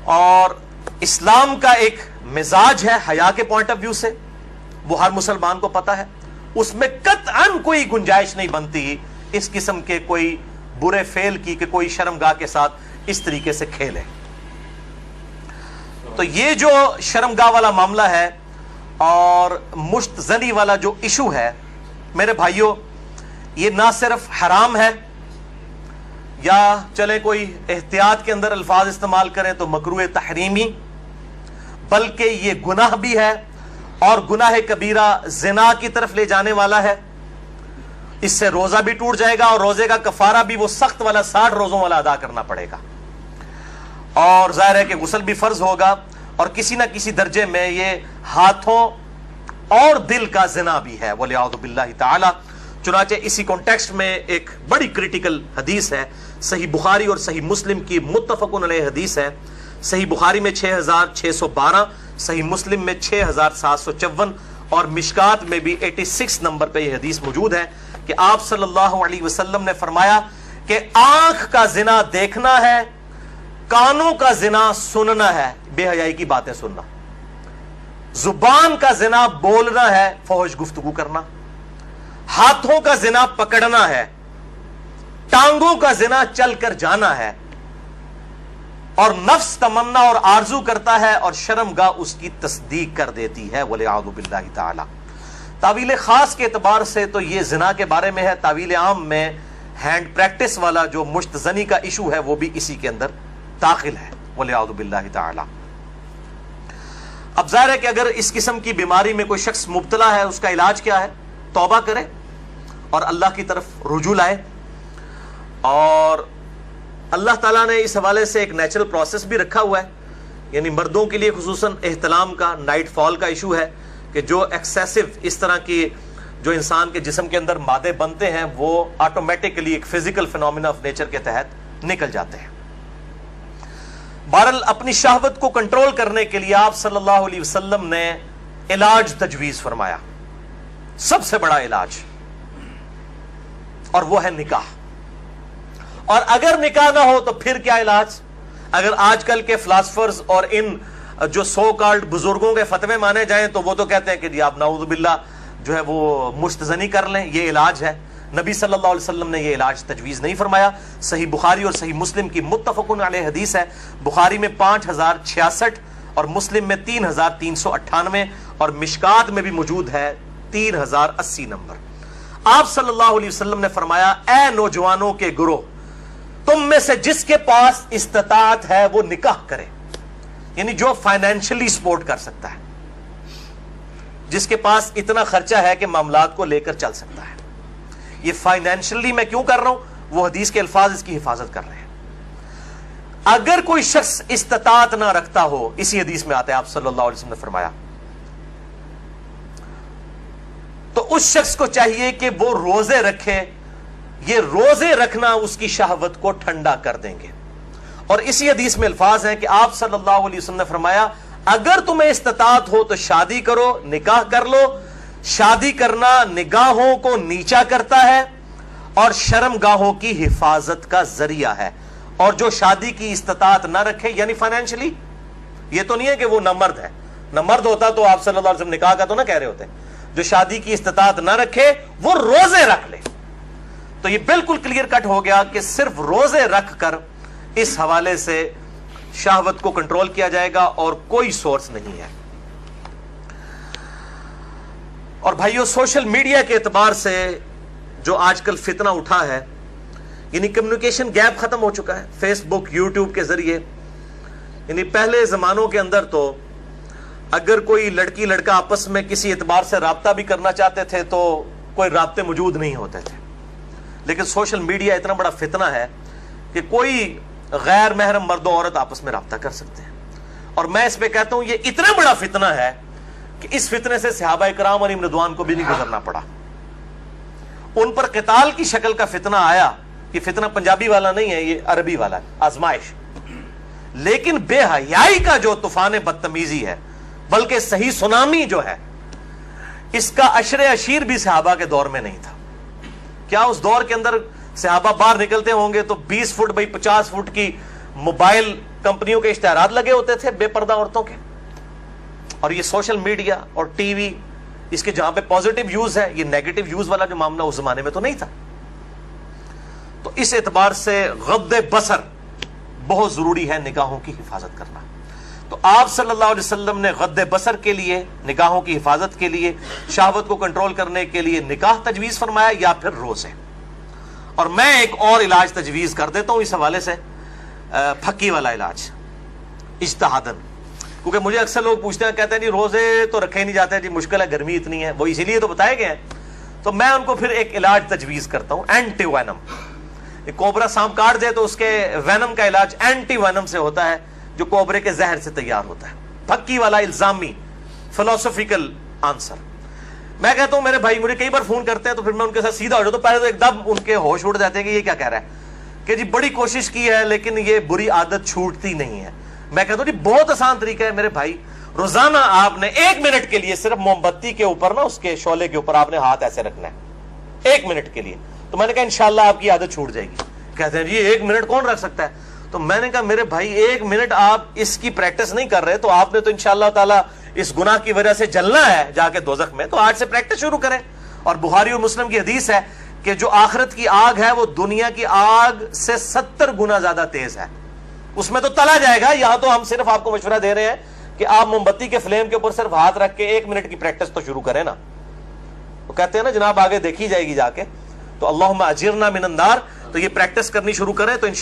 اور اسلام کا ایک مزاج ہے حیا کے پوائنٹ آف ویو سے، وہ ہر مسلمان کو پتا ہے، اس میں قطعاً کوئی گنجائش نہیں بنتی اس قسم کے کوئی برے فعل کی کہ کوئی شرمگاہ کے ساتھ اس طریقے سے کھیلے۔ تو یہ جو شرمگاہ والا معاملہ ہے اور مشت زنی والا جو ایشو ہے میرے بھائیوں، یہ نہ صرف حرام ہے یا چلے کوئی احتیاط کے اندر الفاظ استعمال کریں تو مکروہ تحریمی، بلکہ یہ گناہ بھی ہے، اور گناہ کبیرہ زنا کی طرف لے جانے والا ہے۔ اس سے روزہ بھی ٹوٹ جائے گا اور روزے کا کفارہ بھی وہ سخت والا 60 روزوں والا ادا کرنا پڑے گا، اور ظاہر ہے کہ غسل بھی فرض ہوگا، اور کسی نہ کسی درجے میں یہ ہاتھوں اور دل کا زنا بھی ہے وَلِعَوْذُ بِاللَّهِ تعالی۔ چنانچہ اسی کانٹیکسٹ میں ایک بڑی کریٹیکل حدیث ہے، صحیح بخاری اور صحیح مسلم کی متفقن علیہ حدیث ہے۔ صحیح بخاری میں 6612، صحیح مسلم میں 6754، اور مشکات میں بھی 86 نمبر پہ یہ حدیث موجود ہے کہ آپ صلی اللہ علیہ وسلم نے فرمایا کہ آنکھ کا زنا دیکھنا ہے، کانوں کا زنا سننا ہے، بے حیائی کی باتیں سننا، زبان کا زنا بولنا ہے، فحش گفتگو کرنا، ہاتھوں کا زنا پکڑنا ہے، ٹانگوں کا زنا چل کر جانا ہے، اور نفس تمنا اور آرزو کرتا ہے اور شرمگاہ اس کی تصدیق کر دیتی ہے وَلِعَوْذُ بِاللَّهِ تعالی۔ تعویل خاص کے اعتبار سے تو یہ زنا کے بارے میں ہے، تعویل عام میں ہینڈ پریکٹس والا جو مشت زنی کا ایشو ہے وہ بھی اسی کے اندر داخل ہے وَلِعَوْذُ بِاللَّهِ تعالی۔ اب ظاہر ہے کہ اگر اس قسم کی بیماری میں کوئی شخص مبتلا ہے، اس کا علاج کیا ہے؟ توبہ کرے اور اللہ کی طرف رجوع لائے، اور اللہ تعالیٰ نے اس حوالے سے ایک نیچرل پروسیس بھی رکھا ہوا ہے، یعنی مردوں کے لیے خصوصاً احتلام کا، نائٹ فال کا ایشو ہے کہ جو ایکسیسو اس طرح کی جو انسان کے جسم کے اندر مادے بنتے ہیں وہ آٹومیٹکلی ایک فزیکل فینومینا آف نیچر کے تحت نکل جاتے ہیں۔ بہرحال اپنی شہوت کو کنٹرول کرنے کے لیے آپ صلی اللہ علیہ وسلم نے علاج تجویز فرمایا، سب سے بڑا علاج، اور وہ ہے نکاح۔ اور اگر نکاح نہ ہو تو پھر کیا علاج؟ اگر آج کل کے فلاسفرز اور ان جو سو کالڈ بزرگوں کے فتوے مانے جائیں تو وہ تو کہتے ہیں کہ جی آپ نعوذ باللہ جو ہے وہ مستزنی کر لیں، یہ علاج ہے۔ نبی صلی اللہ علیہ وسلم نے یہ علاج تجویز نہیں فرمایا۔ صحیح بخاری اور صحیح مسلم کی متفقن علیہ حدیث ہے، بخاری میں 5066 اور مسلم میں 3398، اور مشکات میں بھی موجود ہے 3080 نمبر۔ آپ صلی اللہ علیہ وسلم نے فرمایا، اے نوجوانوں کے گروہ، تم میں سے جس کے پاس استطاعت ہے وہ نکاح کرے، یعنی جو فائنینشلی سپورٹ کر سکتا ہے، جس کے پاس اتنا خرچہ ہے کہ معاملات کو لے کر چل سکتا ہے۔ یہ فائنینشلی میں کیوں کر رہا ہوں؟ وہ حدیث کے الفاظ اس کی حفاظت کر رہے ہیں۔ اگر کوئی شخص استطاعت نہ رکھتا ہو، اسی حدیث میں آتا ہے آپ صلی اللہ علیہ وسلم نے فرمایا، تو اس شخص کو چاہیے کہ وہ روزے رکھے، یہ روزے رکھنا اس کی شہوت کو ٹھنڈا کر دیں گے۔ اور اسی حدیث میں الفاظ ہیں کہ آپ صلی اللہ علیہ وسلم نے فرمایا، اگر تمہیں استطاعت ہو تو شادی کرو، نکاح کر لو۔ شادی کرنا نگاہوں کو نیچا کرتا ہے اور شرمگاہوں کی حفاظت کا ذریعہ ہے، اور جو شادی کی استطاعت نہ رکھے، یعنی فائنینشلی، یہ تو نہیں ہے کہ وہ نہ مرد ہے، نہ مرد ہوتا تو آپ صلی اللہ علیہ وسلم نکاح کا تو نہ کہہ رہے ہوتے، جو شادی کی استطاعت نہ رکھے وہ روزے رکھ لے۔ تو یہ بالکل کلیئر کٹ ہو گیا کہ صرف روزے رکھ کر اس حوالے سے شہوت کو کنٹرول کیا جائے گا اور کوئی سورس نہیں ہے۔ اور بھائیو، سوشل میڈیا کے اعتبار سے جو آج کل فتنہ اٹھا ہے، یعنی کمیونیکیشن گیپ ختم ہو چکا ہے فیس بک، یوٹیوب کے ذریعے۔ یعنی پہلے زمانوں کے اندر تو اگر کوئی لڑکی لڑکا آپس میں کسی اعتبار سے رابطہ بھی کرنا چاہتے تھے تو کوئی رابطے موجود نہیں ہوتے تھے، لیکن سوشل میڈیا اتنا بڑا فتنہ ہے کہ کوئی غیر محرم مرد و عورت آپس میں رابطہ کر سکتے ہیں۔ اور میں اس پہ کہتا ہوں یہ اتنا بڑا فتنہ ہے کہ اس فتنے سے صحابہ کرام علیہم رضوان کو بھی نہیں گزرنا پڑا۔ ان پر قتال کی شکل کا فتنہ آیا، یہ فتنہ پنجابی والا نہیں ہے، یہ عربی والا ہے، آزمائش۔ لیکن بے حیائی کا جو طوفان بدتمیزی ہے، بلکہ صحیح سونامی جو ہے، اس کا عشر عشیر بھی صحابہ کے دور میں نہیں تھا۔ کیا اس دور کے اندر صحابہ باہر نکلتے ہوں گے تو 20 فٹ بائی 50 فٹ کی موبائل کمپنیوں کے اشتہارات لگے ہوتے تھے بے پردہ عورتوں کے, اور یہ سوشل میڈیا اور ٹی وی, اس کے جہاں پہ پازیٹیو یوز ہے, یہ نیگیٹو یوز والا جو معاملہ اس زمانے میں تو نہیں تھا. تو اس اعتبار سے غض بصر بہت ضروری ہے نگاہوں کی حفاظت کرنا. تو آپ صلی اللہ علیہ وسلم نے غض بصر کے لیے, نگاہوں کی حفاظت کے لیے, شہوت کو کنٹرول کرنے کے لیے نکاح تجویز فرمایا یا پھر روزے. اور میں ایک اور علاج تجویز کر دیتا ہوں اس حوالے سے, پھکی والا علاج اجتہادن, کیونکہ مجھے اکثر لوگ پوچھتے ہیں, کہتے ہیں جی روزے تو رکھے ہی نہیں جاتے, جی مشکل ہے, گرمی اتنی ہے, وہ اسی لیے تو بتائے گئے ہیں. تو میں ان کو پھر ایک علاج تجویز کرتا ہوں, اینٹی وینم. کوبرا سانپ کاٹ دے تو اس کے وینم کا علاج اینٹی وینم سے ہوتا ہے, جو کوبرے کے زہر سے تیار ہوتا ہے. پھکی والا الزامی فلسفیکل آنسر. میں کہتا ہوں میرے بھائی مجھے کئی بار فون کرتے ہیں, تو پھر میں ان کے ساتھ سیدھا ہو جاتا ہوں. پہلے تو ایک دم ان کے ہوش اڑ جاتے ہیں کہ یہ کیا کہہ رہا ہے, کہ جی بڑی کوشش کی ہے لیکن یہ بری عادت چھوٹتی نہیں ہے. میں کہتا ہوں جی بہت آسان طریقہ ہے میرے بھائی, روزانہ آپ نے 1 منٹ کے لیے صرف موم بتی کے اوپر نا, اس کے شعلے کے اوپر آپ نے ہاتھ ایسے رکھنا ہے 1 منٹ کے لیے. تو میں نے کہا انشاءاللہ آپ کی عادت چھوٹ جائے گی. کہتے ہیں جی 1 منٹ کون رکھ سکتا ہے؟ تو میں نے کہا میرے بھائی 1 منٹ آپ اس کی پریکٹس نہیں کر رہے, تو آپ نے تو انشاءاللہ تعالی اس گناہ کی وجہ سے جلنا ہے جا کے دوزخ میں. تو آج سے پریکٹس شروع کریں. اور بخاری اور مسلم کی حدیث ہے کہ جو آخرت کی آگ ہے وہ دنیا کی آگ سے 70 گنا زیادہ تیز ہے, اس میں تو تلا جائے گا. یہاں تو ہم صرف آپ کو مشورہ دے رہے ہیں کہ آپ موم بتی کے فلیم کے اوپر صرف ہاتھ رکھ کے 1 منٹ کی پریکٹس تو شروع کریں نا. تو کہتے ہیں نا جناب آگے دیکھی جائے گی جا کے. تو اللہم اجرنا من النار, تو یہ پریکٹس کرنی شروع کریں تو انشاءاللہ